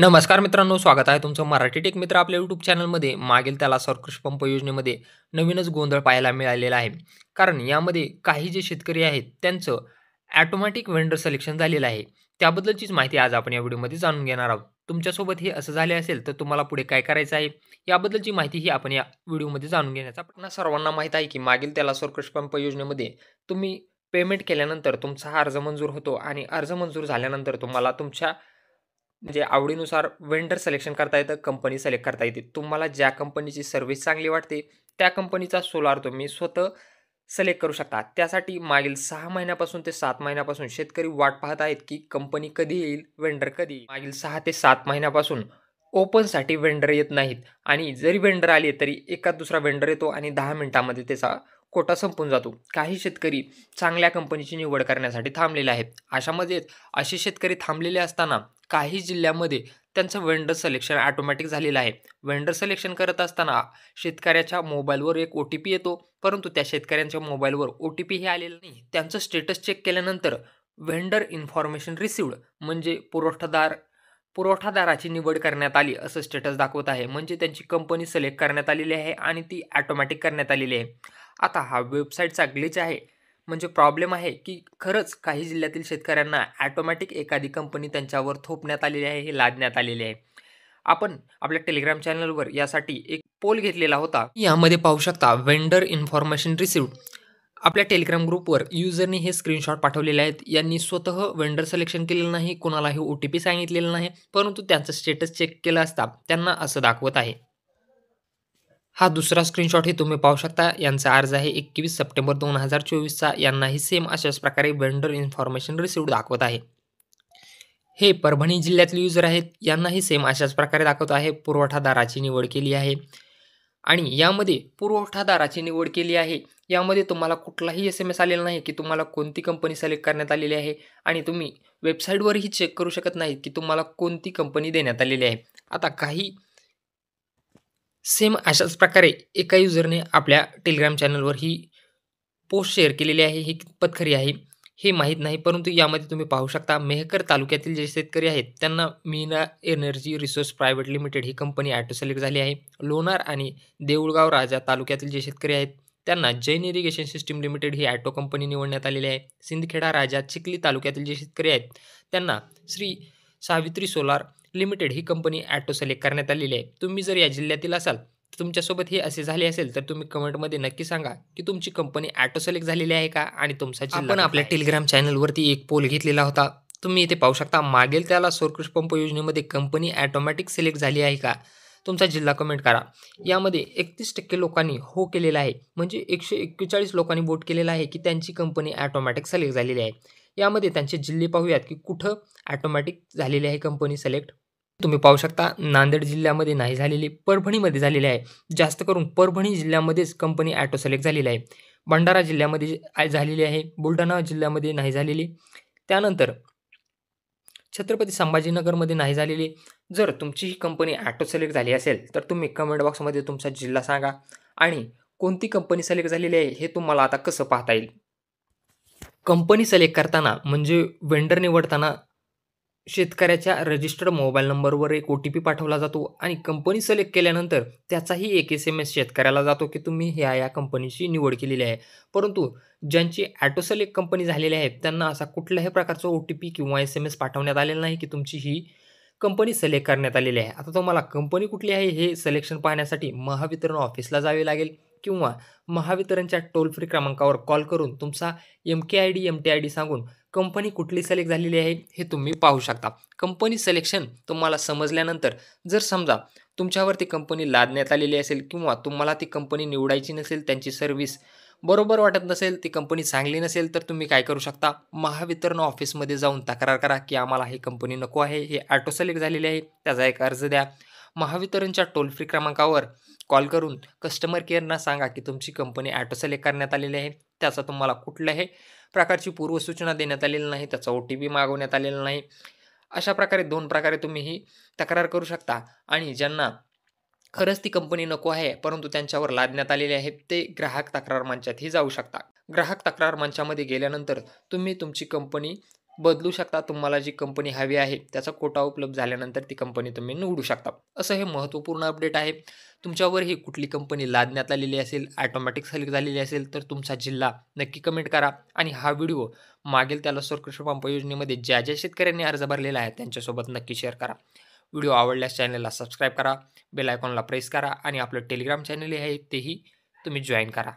नमस्कार मित्रांनो, स्वागत आहे तुमचं मराठी टेक मित्र आपल्या यूट्यूब चॅनलमध्ये. मागील त्याला सर्वोत्कृष्ट पंप योजनेमध्ये नवीनच गोंधळ पाहायला मिळालेला आहे. कारण यामध्ये काही जे शेतकरी आहेत त्यांचं ऑटोमॅटिक व्हेंडर सिलेक्शन झालेलं आहे. त्याबद्दलचीच माहिती आज आपण या व्हिडिओमध्ये जाणून घेणार आहोत. तुमच्यासोबत हे असं झाले असेल तर तुम्हाला पुढे काय करायचं आहे याबद्दलची माहितीही आपण या व्हिडिओमध्ये जाणून घेण्याचा आपणा सर्वांना माहीत आहे की मागील त्याला सर्वोत्कृष्ट पंप योजनेमध्ये तुम्ही पेमेंट केल्यानंतर तुमचा हा अर्ज मंजूर होतो आणि अर्ज मंजूर झाल्यानंतर तुम्हाला तुमच्या म्हणजे आवडीनुसार वेंडर सिलेक्शन करता येतं, कंपनी सिलेक्ट करता येते. तुम्हाला ज्या कंपनीची सर्व्हिस चांगली वाटते, त्या कंपनीचा सोलार तुम्ही स्वतः सिलेक्ट करू शकता. त्यासाठी मागील 6 महिन्यापासून ते 7 महिन्यापासून शेतकरी वाट पाहत आहेत, की कंपनी कधी येईल, वेंडर कधी येईल. मागील 6 ते 7 महिन्यापासून ओपनसाठी वेंडर येत नाहीत आणि जरी वेंडर आले, तरी एखाद दुसरा वेंडर येतो आणि 10 मिनिटांमध्ये त्याचा कोटा संपून जातो. काही शेतकरी चांगल्या कंपनीची निवड करण्यासाठी थांबलेले आहेत. अशामध्ये असे शेतकरी थांबलेले असताना काही जिल्ह्यामध्ये त्यांचं वेंडर सिलेक्शन ऑटोमॅटिक झालेलं आहे. वेंडर सिलेक्शन करत असताना शेतकऱ्याच्या मोबाईलवर एक ओ-टी-पी येतो, परंतु त्या शेतकऱ्यांच्या मोबाईलवर ओ-टी-पी हे आलेलं नाही. त्यांचं स्टेटस चेक केल्यानंतर वेंडर इन्फॉर्मेशन रिसीव्ड म्हणजे पुरवठादाराची निवड करण्यात आली असं स्टेटस दाखवत आहे. म्हणजे त्यांची कंपनी सिलेक्ट करण्यात आलेली आहे आणि ती ऑटोमॅटिक करण्यात आलेली आहे. आता हा वेबसाईटचा ग्लिच आहे म्हणजे प्रॉब्लेम आहे, की खरंच काही जिल्ह्यातील शेतकऱ्यांना ऑटोमॅटिक एखादी कंपनी त्यांच्यावर थोपण्यात आलेली आहे, हे लादण्यात आलेले आहे. आपण आपल्या टेलिग्राम चॅनलवर यासाठी एक पोल घेतलेला होता. यामध्ये पाहू शकता वेंडर इन्फॉर्मेशन रिसीव्ड. आपल्या टेलिग्राम ग्रुपवर युजरने हे स्क्रीनशॉट पाठवलेले आहेत. यांनी स्वतः वेंडर सिलेक्शन केलेलं नाही, कोणालाही ओ-टी-पी सांगितलेलं नाही, परंतु त्यांचं स्टेटस चेक केलं असता त्यांना असं दाखवत आहे. हा दुसरा स्क्रीनशॉट हे तुम्ही पाहू शकता. यांचा अर्ज आहे 21 सप्टेंबर 2024चा. यांनाही सेम अशाच प्रकारे वेंडर इन्फॉर्मेशन रिसीव्ड दाखवत आहे. हे परभणी जिल्ह्यातले युजर आहेत. यांनाही सेम अशाच प्रकारे दाखवत आहे. पुरवठादाराची निवड केली आहे आणि यामध्ये पुरवठादाराची निवड केली आहे. यामध्ये तुम्हाला कुठलाही एस-एम-एस आलेला नाही, की तुम्हाला कोणती कंपनी सिलेक्ट करण्यात आलेली आहे आणि तुम्ही वेबसाईटवरही चेक करू शकत नाही, की तुम्हाला कोणती कंपनी देण्यात आलेली आहे. आता काही सेम अशाच प्रकारे एका युजरने आपल्या टेलिग्राम चॅनलवर ही पोस्ट शेअर केलेली आहे. ही कितपत खरी आहे हे माहीत नाही, परंतु यामध्ये तुम्ही पाहू शकता मेहकर तालुक्यातील जे शेतकरी आहेत त्यांना Meena energy resource private limited ही कंपनी ऑटो सिलेक्ट झाली आहे. लोणार आणि देऊळगाव राजा तालुक्यातील जे शेतकरी आहेत त्यांना जैन इरिगेशन सिस्टीम लिमिटेड ही ऑटो कंपनी निवडण्यात आलेली आहे. सिंदखेडा राजा चिखली तालुक्यातील जे शेतकरी आहेत त्यांना श्री सावित्री सोलार लिमिटेड ही कंपनी ऑटो सिलेक्ट करण्यात आलेली आहे. तुम्ही जर या जिल्ह्यातील असाल तर तुमच्यासोबत हे असे झाले असेल तर तुम्ही कमेंटमध्ये नक्की सांगा, की तुमची कंपनी ऑटो सिलेक्ट झालेली आहे का आणि तुमचा जिल्हा आपण आपल्या टेलिग्राम चॅनलवरती एक पोल घेतलेला होता. तुम्ही इथे पाहू शकता. मागील त्याला सर्वोत्कृष्ट पंप योजनेमध्ये कंपनी ऑटोमॅटिक सिलेक्ट झाली आहे का? तुमचा जिल्हा कमेंट करा. यामध्ये 31% लोकांनी हो केलेला आहे. म्हणजे 141 लोकांनी वोट केलेला आहे, की त्यांची कंपनी ऑटोमॅटिक सिलेक्ट झालेली आहे. यामध्ये त्यांचे जिल्हे पाहूयात, की कुठं ऑटोमॅटिक झालेली आहे कंपनी सिलेक्ट. तुम्ही पाहू शकता नांदेड जिल्ह्यामध्ये नाही झालेली, परभणीमध्ये झालेली आहे. जास्त करून परभणी जिल्ह्यामध्येच कंपनी ऑटो सिलेक्ट झालेली आहे. भंडारा जिल्ह्यामध्ये झालेली आहे. बुलढाणा जिल्ह्यामध्ये नाही झालेली. त्यानंतर छत्रपती संभाजीनगरमध्ये नाही झालेली. जर तुमची ही कंपनी ऑटो सिलेक्ट झाली असेल तर तुम्ही कमेंट बॉक्समध्ये तुमचा जिल्हा सांगा आणि कोणती कंपनी सिलेक्ट झालेली आहे हे तुम्हाला आता कसं पाहता येईल. कंपनी सिलेक्ट करताना म्हणजे वेंडर निवडताना शेतकऱ्याच्या रजिस्टर्ड मोबाईल नंबरवर एक ओ-टी-पी पाठवला जातो आणि कंपनी सिलेक्ट केल्यानंतर त्याचाही एक एस-एम-एस शेतकऱ्याला जातो, की तुम्ही ह्या कंपनीची निवड केलेली आहे. परंतु ज्यांची ऑटो सिलेक्ट कंपनी झालेली आहे त्यांना असा कुठल्याही प्रकारचा ओ-टी-पी किंवा एस-एम-एस पाठवण्यात आलेला नाही, की तुमची ही कंपनी सिलेक्ट करण्यात आलेली आहे. आता तुम्हाला कंपनी कुठली आहे हे सिलेक्शन पाहण्यासाठी महावितरण ऑफिसला जावे लागेल किंवा महावितरणच्या टोल फ्री क्रमांकावर कॉल करून तुमचा एम-के-आय-डी, एम-टी-आय-डी सांगून कंपनी कुठली सिलेक्ट झालेली आहे हे तुम्ही पाहू शकता. कंपनी सिलेक्शन तुम्हाला समजल्यानंतर जर समजा तुमच्यावरती कंपनी लादण्यात आलेली असेल किंवा तुम्हाला ती कंपनी निवडायची नसेल, त्यांची सर्व्हिस बरोबर वाटत नसेल, ती कंपनी चांगली नसेल, तर तुम्ही काय करू शकता, महावितरण ऑफिसमध्ये जाऊन तक्रार करा, की आम्हाला ही कंपनी नको आहे, हे ऑटो सिलेक्ट झालेली आहे, त्याचा एक अर्ज द्या. महावितरणच्या टोल फ्री क्रमांकावर कॉल करून कस्टमर केअरना सांगा, की तुमची कंपनी ऑटो सिलेक्ट करण्यात आलेली आहे. त्याचा तुम्हाला कुठल्याही प्रकारची पूर्वसूचना देण्यात आलेली नाही, त्याचा ओ-टी-पी मागवण्यात आलेला नाही. अशा प्रकारे 2 प्रकारे तुम्ही ही तक्रार करू शकता आणि ज्यांना खरंच ती कंपनी नको आहे, परंतु त्यांच्यावर लादण्यात आलेले आहेत, ते ग्राहक तक्रार मंचातही जाऊ शकता. ग्राहक तक्रार मंचामध्ये गेल्यानंतर तुम्ही तुमची कंपनी बदलू शकता. तुम्हाला जी कंपनी हवी आहे त्याचा कोटा उपलब्ध झाल्यानंतर ती कंपनी तुम्ही निवडू शकता. असं हे महत्त्वपूर्ण अपडेट आहे. तुमच्यावर ही कुठली कंपनी लादण्यात आलेली असेल, ऑटोमॅटिक सिलेक्ट झालेली असेल तर तुमचा जिल्हा नक्की कमेंट करा आणि हा व्हिडिओ मागील त्याला सर्वोत्कृष्ट पंप योजनेमध्ये ज्या शेतकऱ्यांनी अर्ज भरलेला आहे त्यांच्यासोबत नक्की शेअर करा. व्हिडिओ आवडल्यास चॅनलला सबस्क्राईब करा, बेल आयकॉनला प्रेस करा आणि आपलं टेलिग्राम चॅनल आहे तेही तुम्ही जॉइन करा.